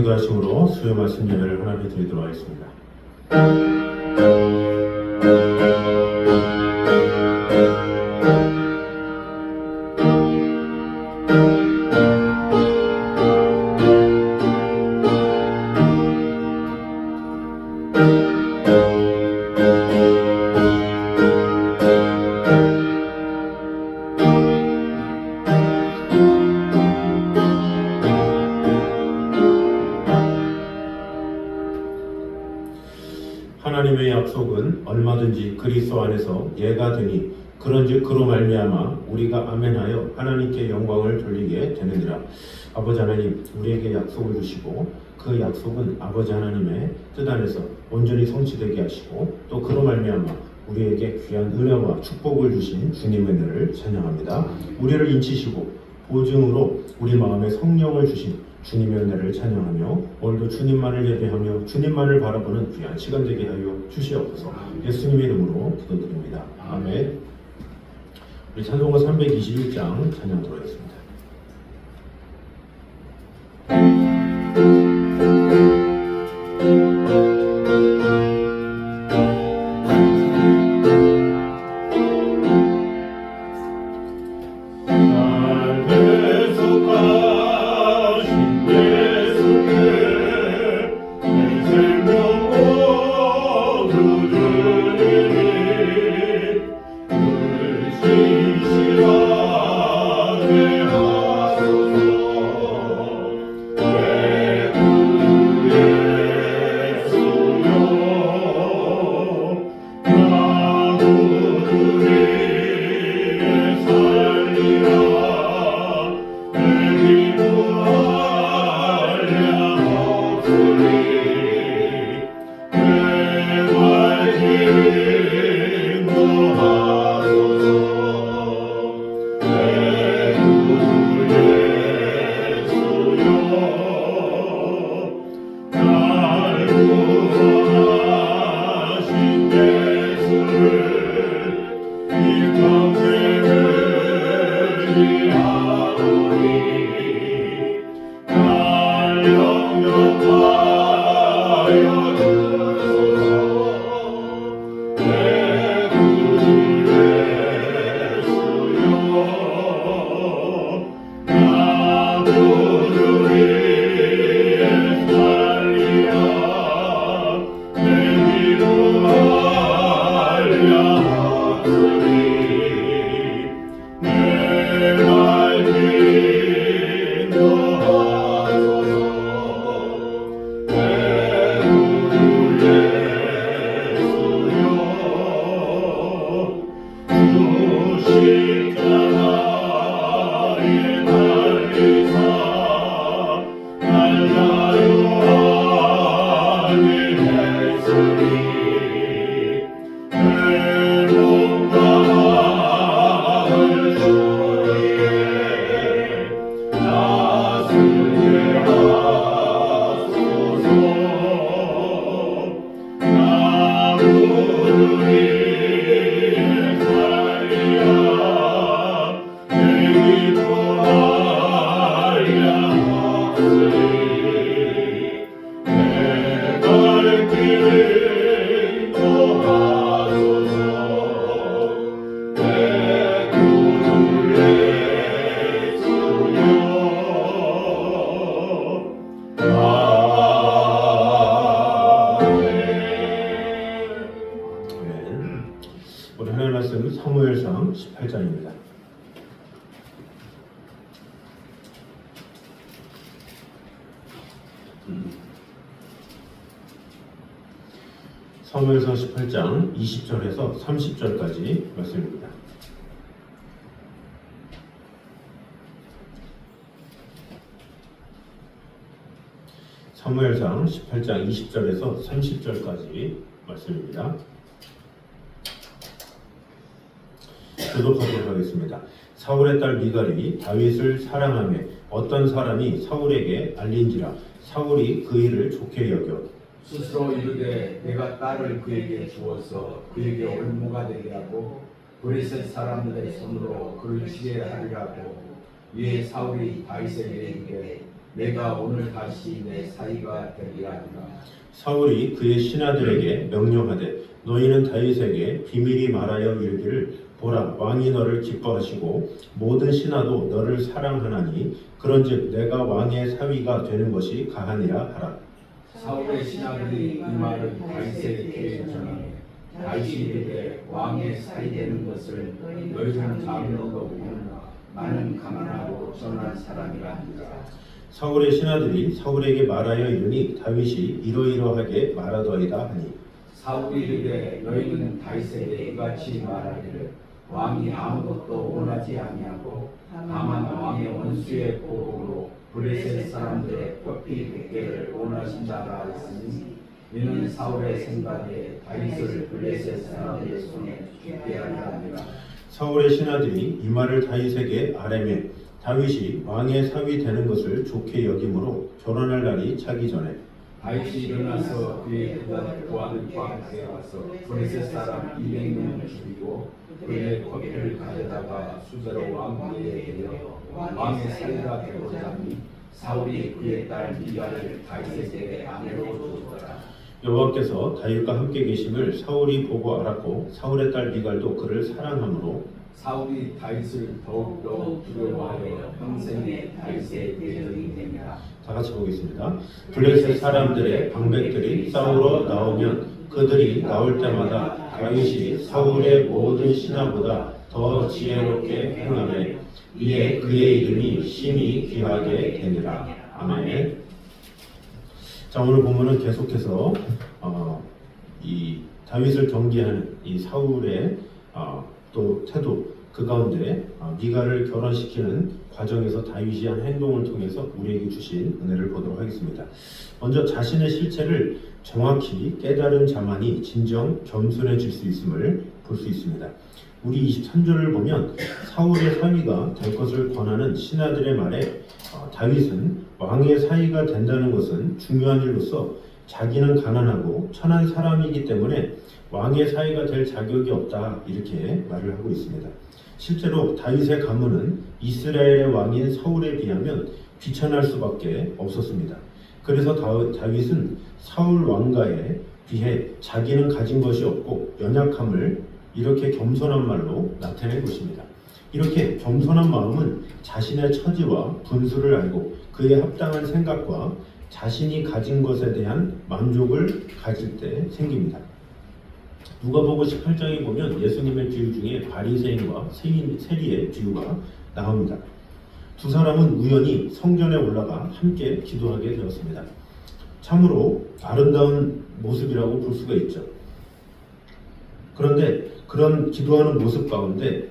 기도하심으로 수요 말씀 예배를 하나님 드리도록 하겠습니다. 하나님의 약속은 얼마든지 그리스도 안에서 예가 되니 그런즉 그로 말미암아 우리가 아멘하여 하나님께 영광을 돌리게 되느니라. 아버지 하나님, 우리에게 약속을 주시고 그 약속은 아버지 하나님의 뜻 안에서 온전히 성취되게 하시고 또 그로 말미암아 우리에게 귀한 은혜와 축복을 주신 주님의 은혜를 찬양합니다. 우리를 인치시고 보증으로 우리 마음에 성령을 주신 주님의 은혜를 찬양하며 오늘도 주님만을 예배하며 주님만을 바라보는 귀한 시간 되게 하여 주시옵소서. 예수님의 이름으로 기도드립니다. 아멘. 우리 찬송가 321장 찬양하도록 하겠습니다. 사무엘상 18장입니다. 사무엘상 18장 20절에서 30절까지 말씀입니다. 사무엘상 18장 20절에서 30절까지 말씀입니다. 교독하도록 하겠습니다. 사울의 딸 미갈이 다윗을 사랑하며 어떤 사람이 사울에게 알린지라 사울이 그 일을 좋게 여겨 스스로 이르되 내가 딸을 그에게 주어서 그에게 올무가 되게 하고 브레셋 사람들의 손으로 그를 치게 하리라고. 이에 사울이 다윗에게 이르되 내가 오늘 다시 내 사이가 되리라 하니라. 사울이 그의 신하들에게 명령하되 너희는 다윗에게 비밀히 말하여 이르기를 보라 왕이 너를 기뻐하시고 모든 신하도 너를 사랑하나니 그런즉 내가 왕의 사위가 되는 것이 가하니라 하라. 사울의 신하들이 이 말을 다윗의 귀에 전하매 다윗이 이르되 왕의 사이 되는 것을 너희는 아무도 모르나 나는 가난하고 전한 사람이라 하니라. 사울의 신하들이 사울에게 말하여 이르니 다윗이 이러이러하게 말하더이다 하니 사울이 이르되 너희는 다윗에게 이같이 말하기를 왕이 아무것도 원하지 아니하고 다만 왕의 원수의 보복으로 블레셋 사람들의 뼈피 100개를 원하신다라 했으니 이는 사울의 생각에 다윗을 블레셋 사람들의 손에 죽게 하려 함이라. 사울의 신하들이 이 말을 다윗에게 아뢰매 다윗이 왕의 사위 되는 것을 좋게 여김으로 결혼할 날이 차기 전에 다윗이 일어나서 그의 부하들과 데려와서 블레셋 사람 200명을 죽이고 그의 커피를 가져다가 수저로 왕 위에 대려 왕의 사위가 되고자 하니 사울이 그의 딸 미갈을 다윗에게 아내로 주었더라. 여호와께서 다윗과 함께 계심을 사울이 보고 알았고 사울의 딸 미갈도 그를 사랑하므로 사울이 다윗을 더욱더 두려워하여 평생에 다윗의 대적이 되니라. 다 같이 보겠습니다. 블레셋 사람들의 방백들이 싸우러 나오면 그들이 나올 때마다 다윗이 사울의 모든 신하보다 더 지혜롭게 행하매 이에 그의 이름이 심히 귀하게 되니라. 아멘. 자, 오늘 본문은 계속해서 이 다윗을 경계하는 이 사울의 또 태도 그 가운데 미갈을 결혼시키는 과정에서 다윗이 한 행동을 통해서 우리에게 주신 은혜를 보도록 하겠습니다. 먼저 자신의 실체를 정확히 깨달은 자만이 진정 겸손해질 수 있음을 볼 수 있습니다. 우리 23절을 보면 사울의 사위가 될 것을 권하는 신하들의 말에 다윗은 왕의 사위가 된다는 것은 중요한 일로서 자기는 가난하고 천한 사람이기 때문에 왕의 사위가 될 자격이 없다 이렇게 말을 하고 있습니다. 실제로 다윗의 가문은 이스라엘의 왕인 사울에 비하면 비천할 수밖에 없었습니다. 그래서 다윗은 사울 왕가에 비해 자기는 가진 것이 없고 연약함을 이렇게 겸손한 말로 나타낸 것입니다. 이렇게 겸손한 마음은 자신의 처지와 분수를 알고 그에 합당한 생각과 자신이 가진 것에 대한 만족을 가질 때 생깁니다. 누가복음 18장에 보면 예수님의 비유 중에 바리새인과 세리의 비유가 나옵니다. 두 사람은 우연히 성전에 올라가 함께 기도하게 되었습니다. 참으로 아름다운 모습이라고 볼 수가 있죠. 그런데 그런 기도하는 모습 가운데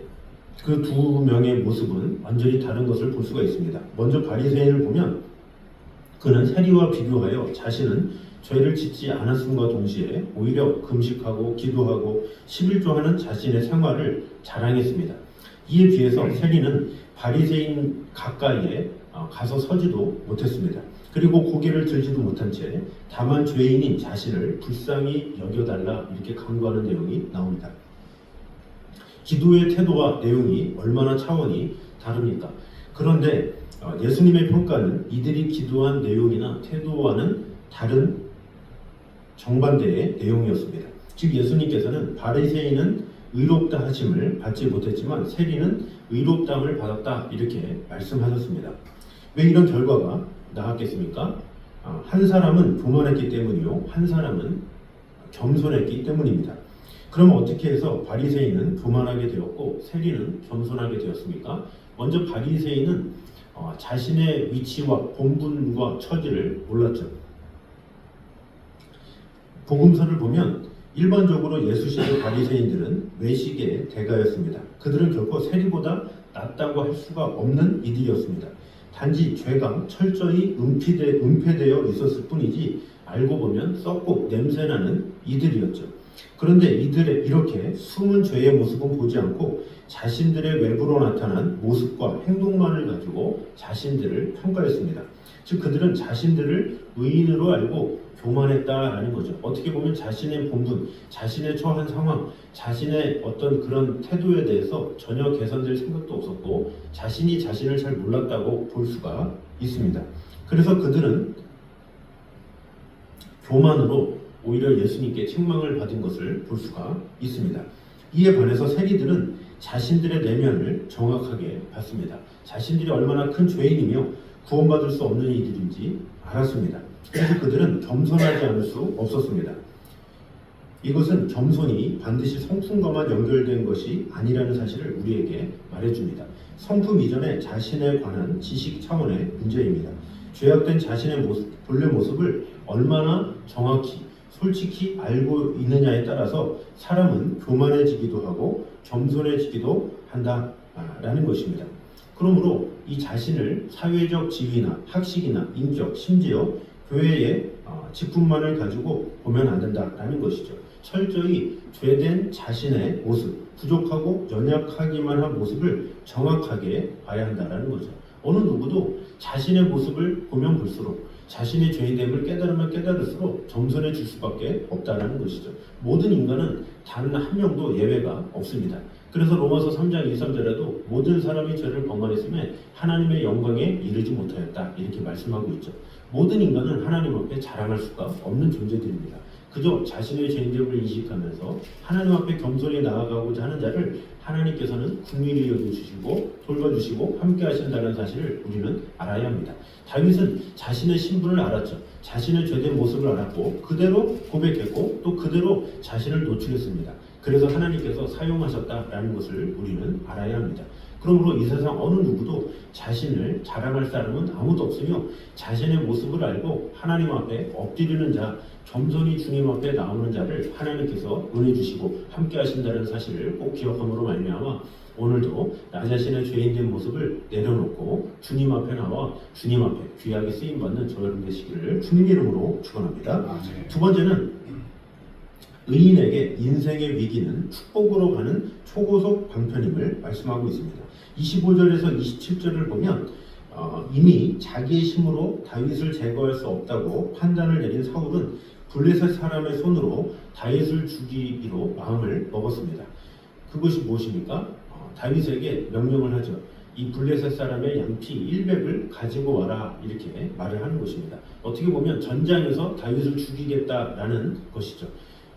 그 두 명의 모습은 완전히 다른 것을 볼 수가 있습니다. 먼저 바리새인을 보면 그는 세리와 비교하여 자신은 죄를 짓지 않았음과 동시에 오히려 금식하고 기도하고 11조하는 자신의 생활을 자랑했습니다. 이에 비해서 세리는 바리새인 가까이에 가서 서지도 못했습니다. 그리고 고개를 들지도 못한 채 다만 죄인인 자신을 불쌍히 여겨달라 이렇게 간구하는 내용이 나옵니다. 기도의 태도와 내용이 얼마나 차원이 다릅니까? 그런데 예수님의 평가는 이들이 기도한 내용이나 태도와는 다른 정반대의 내용이었습니다. 즉 예수님께서는 바리새인은 의롭다 하심을 받지 못했지만 세리는 의롭다함을 받았다 이렇게 말씀하셨습니다. 왜 이런 결과가 나왔겠습니까? 한 사람은 교만했기 때문이요, 한 사람은 겸손했기 때문입니다. 그럼 어떻게 해서 바리새인은 교만하게 되었고 세리는 겸손하게 되었습니까? 먼저 바리새인은 자신의 위치와 본분과 처지를 몰랐죠. 복음서를 보면 일반적으로 예수시대 바리새인들은 외식의 대가였습니다. 그들은 결코 세리보다 낫다고 할 수가 없는 이들이었습니다. 단지 죄가 철저히 은폐되어 있었을 뿐이지 알고 보면 썩고 냄새나는 이들이었죠. 그런데 이들의 이렇게 숨은 죄의 모습은 보지 않고 자신들의 외부로 나타난 모습과 행동만을 가지고 자신들을 평가했습니다. 즉 그들은 자신들을 의인으로 알고 교만했다라는 거죠. 어떻게 보면 자신의 본분, 자신의 처한 상황, 자신의 어떤 그런 태도에 대해서 전혀 개선될 생각도 없었고 자신이 자신을 잘 몰랐다고 볼 수가 있습니다. 그래서 그들은 교만으로 오히려 예수님께 책망을 받은 것을 볼 수가 있습니다. 이에 반해서 세리들은 자신들의 내면을 정확하게 봤습니다. 자신들이 얼마나 큰 죄인이며 구원받을 수 없는 이들인지 알았습니다. 그래서 그들은 겸손하지 않을 수 없었습니다. 이것은 겸손이 반드시 성품과만 연결된 것이 아니라는 사실을 우리에게 말해줍니다. 성품 이전에 자신에 관한 지식 차원의 문제입니다. 죄악된 자신의 본래 모습을 얼마나 정확히 솔직히 알고 있느냐에 따라서 사람은 교만해지기도 하고 겸손해지기도 한다라는 것입니다. 그러므로 이 자신을 사회적 지위나 학식이나 인격, 심지어 교회의 직분만을 가지고 보면 안 된다라는 것이죠. 철저히 죄된 자신의 모습, 부족하고 연약하기만 한 모습을 정확하게 봐야 한다는 거죠. 어느 누구도 자신의 모습을 보면 볼수록 자신의 죄인됨을 깨달으면 깨달을수록 겸손해질 수밖에 없다는 것이죠. 모든 인간은 단 한 명도 예외가 없습니다. 그래서 로마서 3장 2, 3절에도 모든 사람이 죄를 범하였음에 하나님의 영광에 이르지 못하였다 이렇게 말씀하고 있죠. 모든 인간은 하나님 앞에 자랑할 수가 없는 존재들입니다. 그저 자신의 죄인됨을 인식하면서 하나님 앞에 겸손히 나아가고자 하는 자를 하나님께서는 긍휼히 여겨주시고 돌봐주시고 함께 하신다는 사실을 우리는 알아야 합니다. 다윗은 자신의 신분을 알았죠. 자신의 죄된 모습을 알았고 그대로 고백했고 또 그대로 자신을 노출했습니다. 그래서 하나님께서 사용하셨다라는 것을 우리는 알아야 합니다. 그러므로 이 세상 어느 누구도 자신을 자랑할 사람은 아무도 없으며 자신의 모습을 알고 하나님 앞에 엎드리는 자, 겸손히 주님 앞에 나오는 자를 하나님께서 은혜 주시고 함께 하신다는 사실을 꼭 기억함으로 말미암아 오늘도 나 자신의 죄인된 모습을 내려놓고 주님 앞에 나와 주님 앞에 귀하게 쓰임받는 저 여러분 되시기를 주님 이름으로 축원합니다. 두 번째는 의인에게 인생의 위기는 축복으로 가는 초고속 방편임을 말씀하고 있습니다. 25절에서 27절을 보면 이미 자기의 힘으로 다윗을 제거할 수 없다고 판단을 내린 사울은 블레셋 사람의 손으로 다윗을 죽이기로 마음을 먹었습니다. 그것이 무엇입니까? 다윗에게 명령을 하죠. 이 블레셋 사람의 양피 100을 가지고 와라 이렇게 말을 하는 것입니다. 어떻게 보면 전장에서 다윗을 죽이겠다라는 것이죠.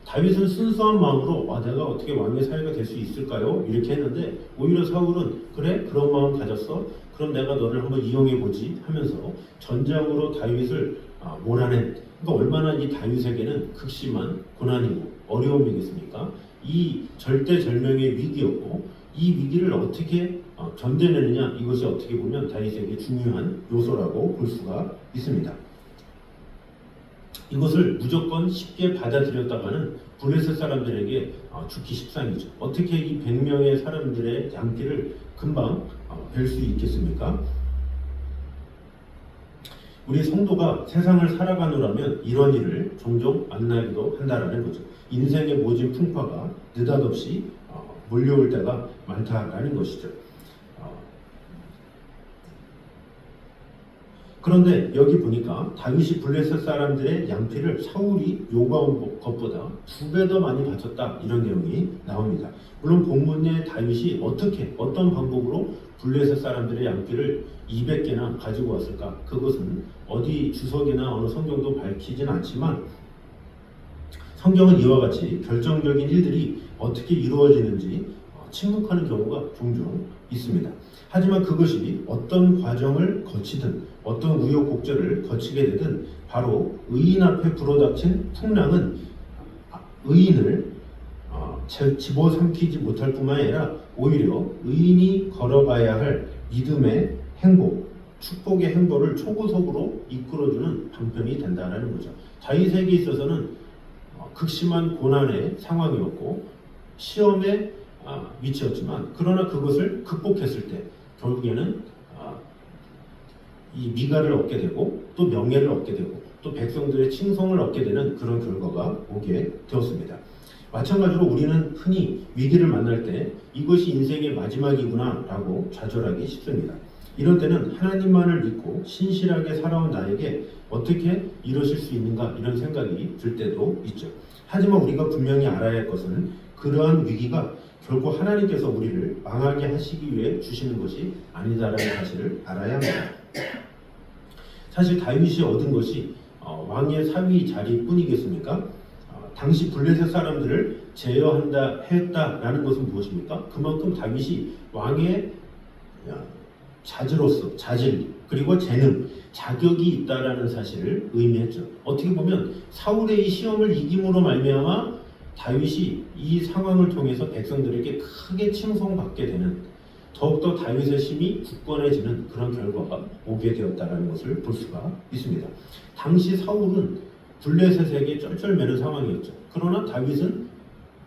다윗은 순수한 마음으로 내가 어떻게 왕의 사위가 될 수 있을까요? 이렇게 했는데 오히려 사울은 그래? 그런 마음 가졌어? 그럼 내가 너를 한번 이용해보지 하면서 전장으로 다윗을 몰아낸 그러니까 얼마나 이 다윗에게는 극심한 고난이고 어려움이겠습니까? 이 절대절명의 위기였고 이 위기를 어떻게 견뎌내느냐 이것이 어떻게 보면 다윗에게 중요한 요소라고 볼 수가 있습니다. 이것을 무조건 쉽게 받아들였다가는 블레셋 사람들에게 죽기 십상이죠. 어떻게 이 100명의 사람들의 양피를 금방 뵐 수 있겠습니까? 우리 성도가 세상을 살아가노라면 이런 일을 종종 만나기도 한다라는 거죠. 인생의 모진 풍파가 느닷없이 몰려올 때가 많다라는 것이죠. 그런데 여기 보니까 다윗이 블레셋 사람들의 양피를 사울이 요구한 것보다 2배 더 많이 바쳤다 이런 내용이 나옵니다. 물론 본문의 다윗이 어떤 방법으로 블레셋 사람들의 양피를 200개나 가지고 왔을까? 그것은 어디 주석이나 어느 성경도 밝히진 않지만 성경은 이와 같이 결정적인 일들이 어떻게 이루어지는지 침묵하는 경우가 종종 있습니다. 하지만 그것이 어떤 과정을 거치든 어떤 우여곡절을 거치게 되든 바로 의인 앞에 불어닥친 풍랑은 의인을 집어삼키지 못할 뿐만 아니라 오히려 의인이 걸어가야 할 믿음의 행복, 축복의 행보를 초고속으로 이끌어주는 방편이 된다는 거죠. 다윗에게 있어서는 극심한 고난의 상황이었고 시험에 위치였지만 그러나 그것을 극복했을 때 결국에는 이 미가를 얻게 되고 또 명예를 얻게 되고 또 백성들의 칭송을 얻게 되는 그런 결과가 오게 되었습니다. 마찬가지로 우리는 흔히 위기를 만날 때 이것이 인생의 마지막이구나 라고 좌절하기 쉽습니다. 이런 때는 하나님만을 믿고 신실하게 살아온 나에게 어떻게 이러실 수 있는가 이런 생각이 들 때도 있죠. 하지만 우리가 분명히 알아야 할 것은 그러한 위기가 결코 하나님께서 우리를 망하게 하시기 위해 주시는 것이 아니다라는 사실을 알아야 합니다. 사실 다윗이 얻은 것이 왕의 사위 자리뿐이겠습니까? 당시 블레셋 사람들을 제어한다 했다라는 것은 무엇입니까? 그만큼 다윗이 왕의 자질 그리고 재능, 자격이 있다라는 사실을 의미했죠. 어떻게 보면 사울의 이 시험을 이김으로 말미암아 다윗이 이 상황을 통해서 백성들에게 크게 칭송받게 되는, 더욱더 다윗의 힘이 굳건해지는 그런 결과가 오게 되었다는 것을 볼 수가 있습니다. 당시 사울은 블레셋에게 쩔쩔매는 상황이었죠. 그러나 다윗은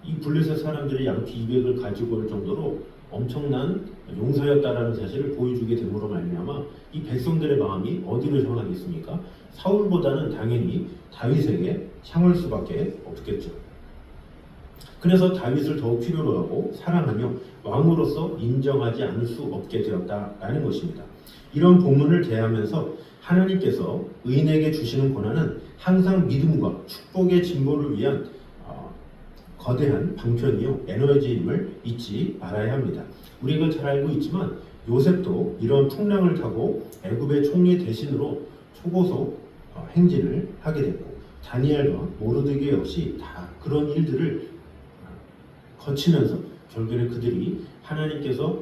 이 블레셋 사람들의 양피 200을 가지고 올 정도로 엄청난 용사였다라는 사실을 보여주게 됨으로 말미암아 이 백성들의 마음이 어디로 향하겠습니까? 사울보다는 당연히 다윗에게 향할 수밖에 없겠죠. 그래서 다윗을 더욱 필요로 하고 사랑하며 왕으로서 인정하지 않을 수 없게 되었다라는 것입니다. 이런 본문을 대하면서 하나님께서 의인에게 주시는 고난은 항상 믿음과 축복의 진보를 위한 거대한 방편이요 에너지임을 잊지 말아야 합니다. 우리가 잘 알고 있지만 요셉도 이런 풍랑을 타고 애굽의 총리 대신으로 초고속 행진을 하게 됐고, 다니엘과 모르드게 역시 다 그런 일들을 거치면서 결국에는 그들이 하나님께서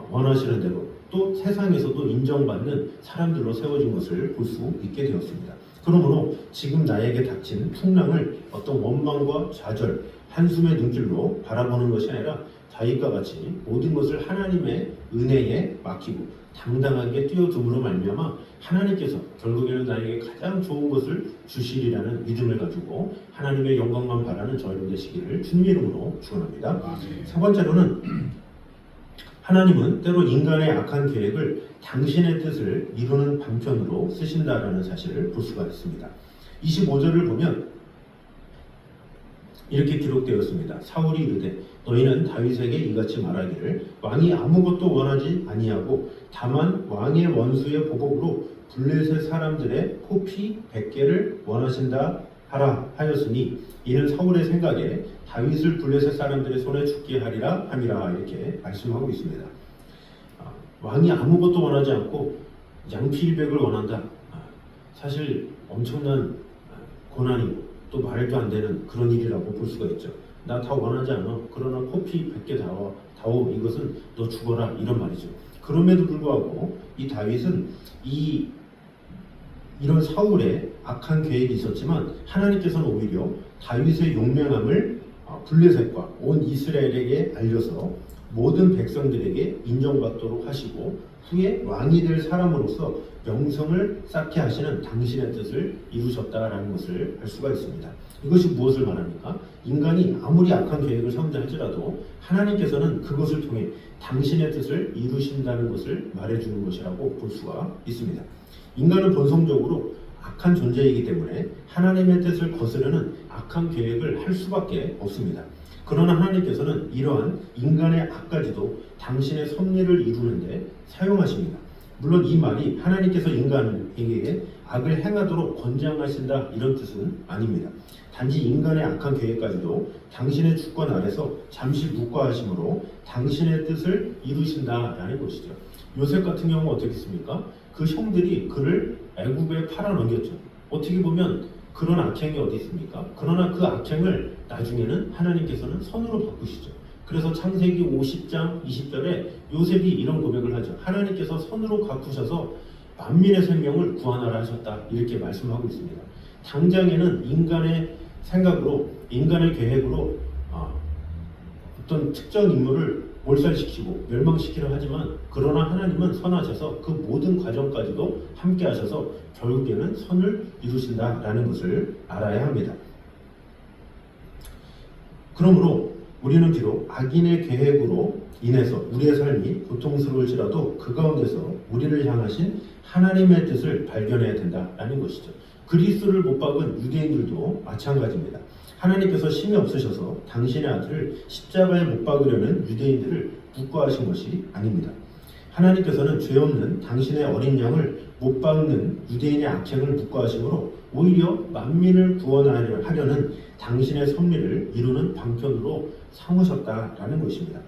원하시는 대로 또 세상에서도 인정받는 사람들로 세워진 것을 볼 수 있게 되었습니다. 그러므로 지금 나에게 닥친 풍랑을 어떤 원망과 좌절, 한숨의 눈길로 바라보는 것이 아니라 다윗과 같이 모든 것을 하나님의 은혜에 맡기고 당당하게 뛰어둠으로 말미암아 하나님께서 결국에는 나에게 가장 좋은 것을 주시리라는 믿음을 가지고 하나님의 영광만 바라는 저 여러분 되시기를 주님의 이름으로 축원합니다. 세 번째로는 하나님은 때로 인간의 악한 계획을 당신의 뜻을 이루는 방편으로 쓰신다라는 사실을 볼 수가 있습니다. 25절을 보면 이렇게 기록되었습니다. 사울이 이르되 너희는 다윗에게 이같이 말하기를 왕이 아무것도 원하지 아니하고 다만 왕의 원수의 보복으로 블레셋 사람들의 포피 100개를 원하신다 하라 하였으니 이는 사울의 생각에 다윗을 블레셋 사람들의 손에 죽게 하리라 함이라 이렇게 말씀하고 있습니다. 왕이 아무것도 원하지 않고 양피 100을 원한다. 사실 엄청난 고난이고 또 말도 안 되는 그런 일이라고 볼 수가 있죠. 나 다 원하지 않아. 그러나 포피 100개 다오. 이것은 너 죽어라. 이런 말이죠. 그럼에도 불구하고 이 다윗은 이런 사울의 악한 계획이 있었지만 하나님께서는 오히려 다윗의 용맹함을 블레셋과 온 이스라엘에게 알려서 모든 백성들에게 인정받도록 하시고 후에 왕이 될 사람으로서 명성을 쌓게 하시는 당신의 뜻을 이루셨다라는 것을 알 수가 있습니다. 이것이 무엇을 말합니까? 인간이 아무리 악한 계획을 세운다 할지라도 하나님께서는 그것을 통해 당신의 뜻을 이루신다는 것을 말해주는 것이라고 볼 수가 있습니다. 인간은 본성적으로 악한 존재이기 때문에 하나님의 뜻을 거스르는 악한 계획을 할 수밖에 없습니다. 그러나 하나님께서는 이러한 인간의 악까지도 당신의 섭리를 이루는데 사용하십니다. 물론 이 말이 하나님께서 인간에게 악을 행하도록 권장하신다 이런 뜻은 아닙니다. 단지 인간의 악한 계획까지도 당신의 주권 아래서 잠시 묵과하심으로 당신의 뜻을 이루신다라는 것이죠. 요셉 같은 경우 어떻겠습니까? 그 형들이 그를 애굽에 팔아넘겼죠. 어떻게 보면 그런 악행이 어디 있습니까? 그러나 그 악행을 나중에는 하나님께서는 선으로 바꾸시죠. 그래서 창세기 50장 20절에 요셉이 이런 고백을 하죠. 하나님께서 선으로 바꾸셔서 만민의 생명을 구하나라 하셨다. 이렇게 말씀하고 있습니다. 당장에는 인간의 생각으로, 인간의 계획으로 어떤 특정 인물을 몰살시키고 멸망시키려 하지만 그러나 하나님은 선하셔서 그 모든 과정까지도 함께 하셔서 결국에는 선을 이루신다라는 것을 알아야 합니다. 그러므로 우리는 비록 악인의 계획으로 인해서 우리의 삶이 고통스러울지라도 그 가운데서 우리를 향하신 하나님의 뜻을 발견해야 된다라는 것이죠. 그리스도를 못 박은 유대인들도 마찬가지입니다. 하나님께서 심히 없으셔서 당신의 아들을 십자가에 못 박으려는 유대인들을 묵과하신 것이 아닙니다. 하나님께서는 죄 없는 당신의 어린 양을 못 박는 유대인의 악행을 묵과하심으로 오히려 만민을 구원하려는 당신의 섭리를 이루는 방편으로 삼으셨다라는 것입니다.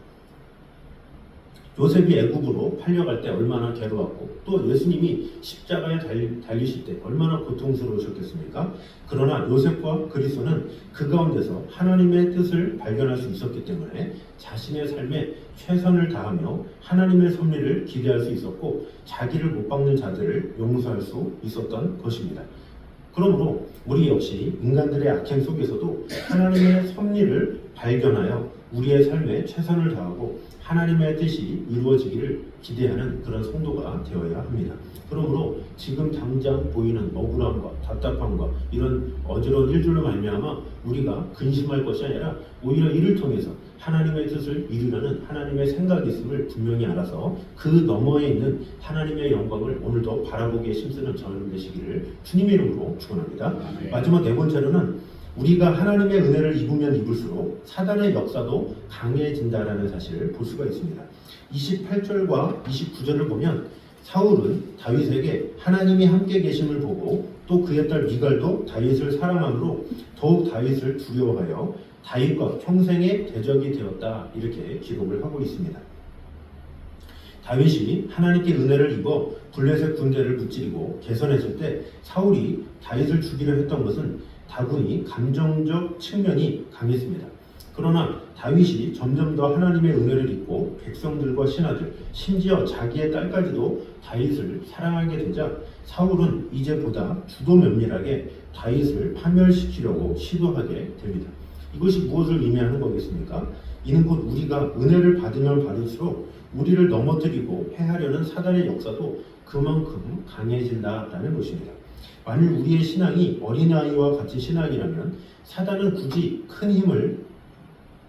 요셉이 애굽으로 팔려갈 때 얼마나 괴로웠고 또 예수님이 십자가에 달리실 때 얼마나 고통스러우셨겠습니까? 그러나 요셉과 그리스도는 그 가운데서 하나님의 뜻을 발견할 수 있었기 때문에 자신의 삶에 최선을 다하며 하나님의 섭리를 기대할 수 있었고 자기를 못 박는 자들을 용서할 수 있었던 것입니다. 그러므로 우리 역시 인간들의 악행 속에서도 하나님의 섭리를 발견하여 우리의 삶에 최선을 다하고 하나님의 뜻이 이루어지기를 기대하는 그런 성도가 되어야 합니다. 그러므로 지금 당장 보이는 억울함과 답답함과 이런 어지러운 일들로 말미암아 우리가 근심할 것이 아니라 오히려 이를 통해서 하나님의 뜻을 이루려는 하나님의 생각이 있음을 분명히 알아서 그 너머에 있는 하나님의 영광을 오늘도 바라보기에 힘쓰는 저는 되시기를 주님의 이름으로 축원합니다. 마지막 네 번째로는 우리가 하나님의 은혜를 입으면 입을수록 사단의 역사도 강해진다라는 사실을 볼 수가 있습니다. 28절과 29절을 보면 사울은 다윗에게 하나님이 함께 계심을 보고 또 그의 딸 미갈도 다윗을 사랑함으로 더욱 다윗을 두려워하여 다윗과 평생의 대적이 되었다 이렇게 기록을 하고 있습니다. 다윗이 하나님께 은혜를 입어 블레셋 군대를 무찌르고 개선했을 때 사울이 다윗을 죽이려 했던 것은 다분히 감정적 측면이 강했습니다. 그러나 다윗이 점점 더 하나님의 은혜를 입고 백성들과 신하들, 심지어 자기의 딸까지도 다윗을 사랑하게 되자 사울은 이제보다 주도 면밀하게 다윗을 파멸시키려고 시도하게 됩니다. 이것이 무엇을 의미하는 거겠습니까? 이는 곧 우리가 은혜를 받으면 받을수록 우리를 넘어뜨리고 해하려는 사단의 역사도 그만큼 강해진다라는 것입니다. 만일 우리의 신앙이 어린아이와 같은 신앙이라면 사단은 굳이 큰 힘을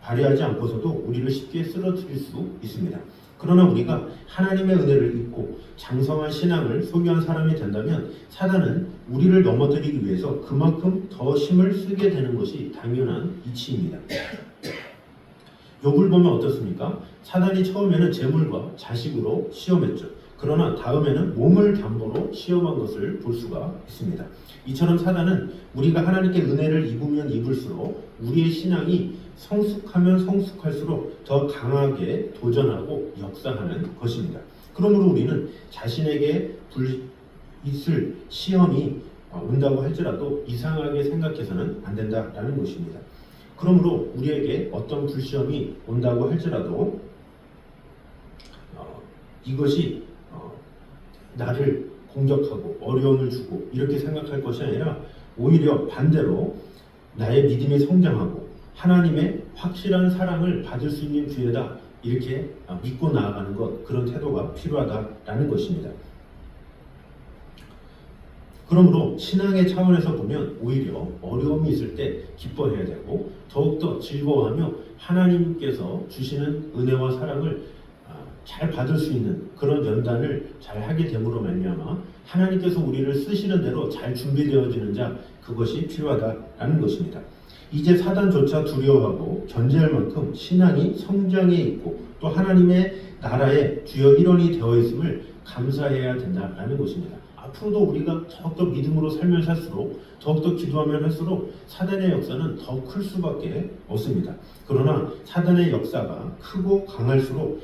발휘하지 않고서도 우리를 쉽게 쓰러뜨릴 수 있습니다. 그러나 우리가 하나님의 은혜를 입고 장성한 신앙을 소유한 사람이 된다면 사단은 우리를 넘어뜨리기 위해서 그만큼 더 힘을 쓰게 되는 것이 당연한 이치입니다. 욥을 보면 어떻습니까? 사단이 처음에는 재물과 자식으로 시험했죠. 그러나 다음에는 몸을 담보로 시험한 것을 볼 수가 있습니다. 이처럼 사단은 우리가 하나님께 은혜를 입으면 입을수록 우리의 신앙이 성숙하면 성숙할수록 더 강하게 도전하고 역사하는 것입니다. 그러므로 우리는 자신에게 있을 시험이 온다고 할지라도 이상하게 생각해서는 안 된다라는 것입니다. 그러므로 우리에게 어떤 불시험이 온다고 할지라도 이것이 나를 공격하고 어려움을 주고 이렇게 생각할 것이 아니라 오히려 반대로 나의 믿음이 성장하고 하나님의 확실한 사랑을 받을 수 있는 기회다 이렇게 믿고 나아가는 것, 그런 태도가 필요하다라는 것입니다. 그러므로 신앙의 차원에서 보면 오히려 어려움이 있을 때 기뻐해야 되고 더욱더 즐거워하며 하나님께서 주시는 은혜와 사랑을 잘 받을 수 있는 그런 연단을 잘 하게 됨으로 말미암아 하나님께서 우리를 쓰시는 대로 잘 준비되어지는 자, 그것이 필요하다라는 것입니다. 이제 사단조차 두려워하고 견제할 만큼 신앙이 성장해 있고 또 하나님의 나라의 주요 일원이 되어 있음을 감사해야 된다라는 것입니다. 앞으로도 우리가 더욱더 믿음으로 살면 살수록 더욱더 기도하면 할수록 사단의 역사는 더 클 수밖에 없습니다. 그러나 사단의 역사가 크고 강할수록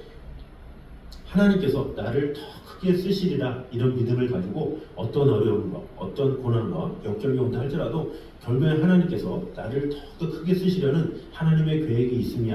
하나님께서 나를 더 크게 쓰시리라 이런 믿음을 가지고 어떤 어려움과 어떤 고난과 역경이 온다 할지라도 결국엔 하나님께서 나를 더욱더 크게 쓰시려는 하나님의 계획이 있음을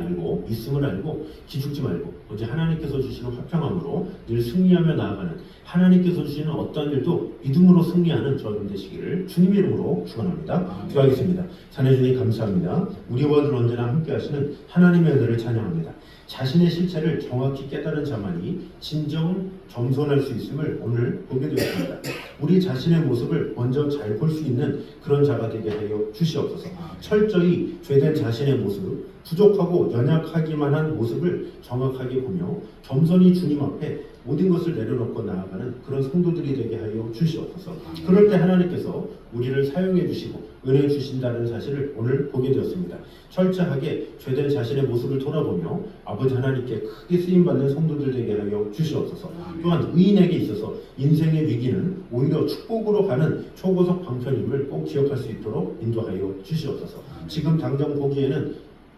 알고 기죽지 말고 오직 하나님께서 주시는 화평함으로 늘 승리하며 나아가는 하나님께서 주시는 어떤 일도 믿음으로 승리하는 저여러분 되시기를 주님의 이름으로 축원합니다. 기도하겠습니다. 자네 주님 감사합니다. 우리와 늘 언제나 함께 하시는 하나님의 은혜를 찬양합니다. 자신의 실체를 정확히 깨달은 자만이 진정 겸손할 수 있음을 오늘 보게 되었습니다. 우리 자신의 모습을 먼저 잘 볼 수 있는 그런 자가 되게 하여 주시옵소서. 철저히 죄된 자신의 모습, 부족하고 연약하기만 한 모습을 정확하게 보며 겸손히 주님 앞에 모든 것을 내려놓고 나아가는 그런 성도들이 되게 하여 주시옵소서. 그럴 때 하나님께서 우리를 사용해 주시고 은혜 주신다는 사실을 오늘 보게 되었습니다. 철저하게 죄된 자신의 모습을 돌아보며 아버지 하나님께 크게 쓰임받는 성도들 되게 하여 주시옵소서. 또한 의인에게 있어서 인생의 위기는 오히려 축복으로 가는 초고속 방편임을 꼭 기억할 수 있도록 인도하여 주시옵소서. 지금 당장 보기에는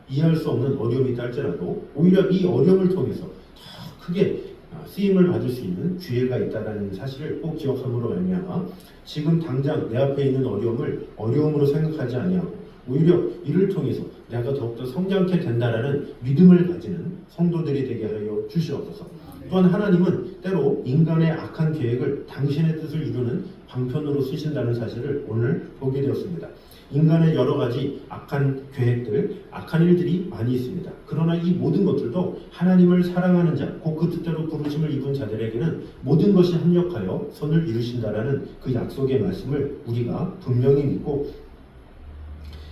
이해할 수 없는 어려움이 있다 할지라도 오히려 이 어려움을 통해서 더 크게 쓰임을 받을 수 있는 기회가 있다는 사실을 꼭 기억함으로 말미암아 지금 당장 내 앞에 있는 어려움을 어려움으로 생각하지 아니하고 오히려 이를 통해서 내가 더욱더 성장케 된다라는 믿음을 가지는 성도들이 되게 하여 주시옵소서. 또한 하나님은 때로 인간의 악한 계획을 당신의 뜻을 이루는 방편으로 쓰신다는 사실을 오늘 보게 되었습니다. 인간의 여러 가지 악한 계획들, 악한 일들이 많이 있습니다. 그러나 이 모든 것들도 하나님을 사랑하는 자, 곧 그 뜻대로 부르심을 입은 자들에게는 모든 것이 합력하여 선을 이루신다라는 그 약속의 말씀을 우리가 분명히 믿고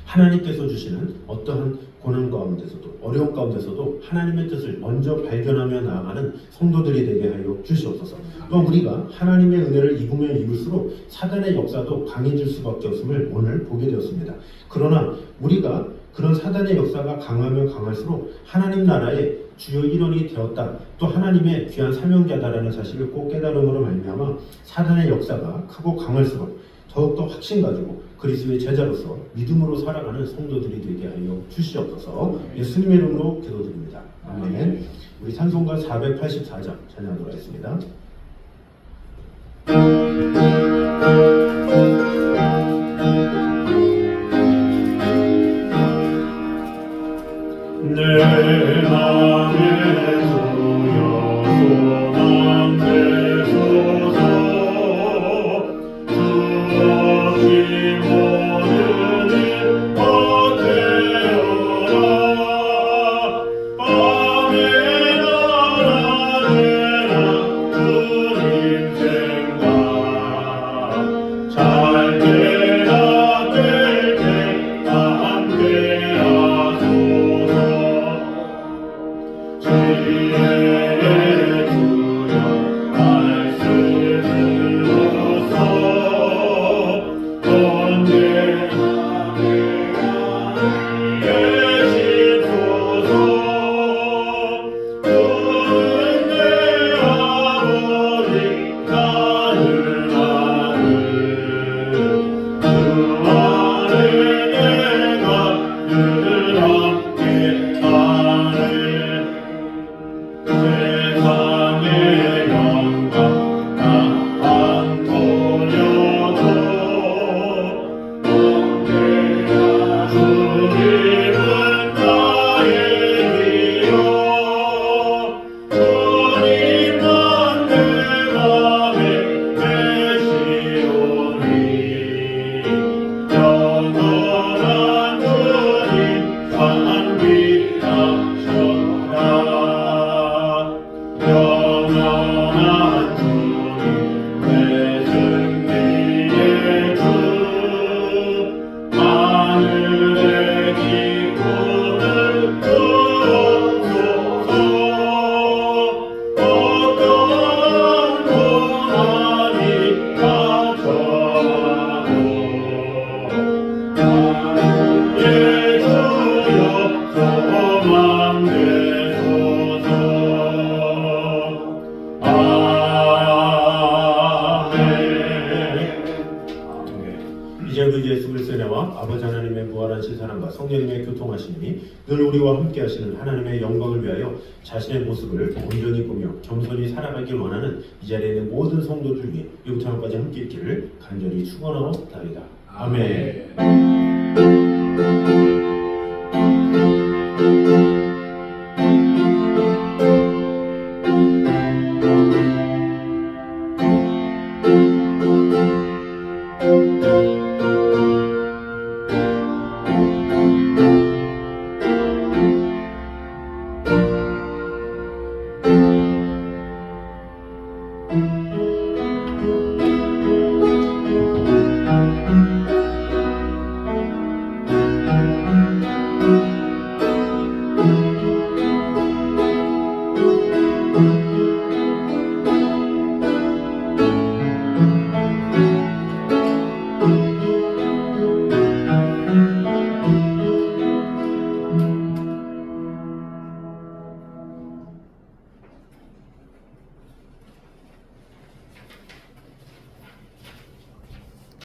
하나님께서 주시는 어떠한 고난 가운데서도 어려움 가운데서도 하나님의 뜻을 먼저 발견하며 나아가는 성도들이 되게 하여 주시옵소서. 또한 우리가 하나님의 은혜를 입으면 입을수록 사단의 역사도 강해질 수밖에 없음을 오늘 보게 되었습니다. 그러나 우리가 그런 사단의 역사가 강하면 강할수록 하나님 나라의 주요 일원이 되었다, 또 하나님의 귀한 사명자다라는 사실을 꼭 깨달음으로 말미암아 사단의 역사가 크고 강할수록 더욱더 확신 가지고 그리스도의 제자로서 믿음으로 살아가는 성도들이 되게 하여 주시옵소서. 예수님의 이름으로 기도드립니다. 아멘. 우리 찬송가 484장 찬양하도록 하겠습니다. 내 맘에 주여 소망 되소서. 주없이 모든 일 어때어라. 밤에 날아내라 주님 생각. 잘 때가 될 때 함께하소서. 지혜의 주여 말씀 들어서 언제나 계시소서. 주는 내 아버지 나는 아들 주 안에 내가 늘 함께하네. 세상의 영광 안 돌려도 언제나 주님은 나의 길이요. 주님만 내 맘에 계시오니. 영원한 주님 찬미하셔라. 영원한 주님 내 승리의 주. 하늘의 기쁨을 주옵소서. 어떤 고난이 닥쳐와도 예수여 소망 되소서. 이제도 예수 그리스도의 은혜와 아버지 하나님의 무한하신 사랑과 성령님의 교통하심이 늘 우리와 함께 하시는 하나님의 영광을 위하여 자신의 모습을 온전히 보며 겸손히 살아가길 원하는 이 자리에 있는 모든 성도들 위해 이부터 한까지 함께 있기를 간절히 축원하옵나이다. 아멘.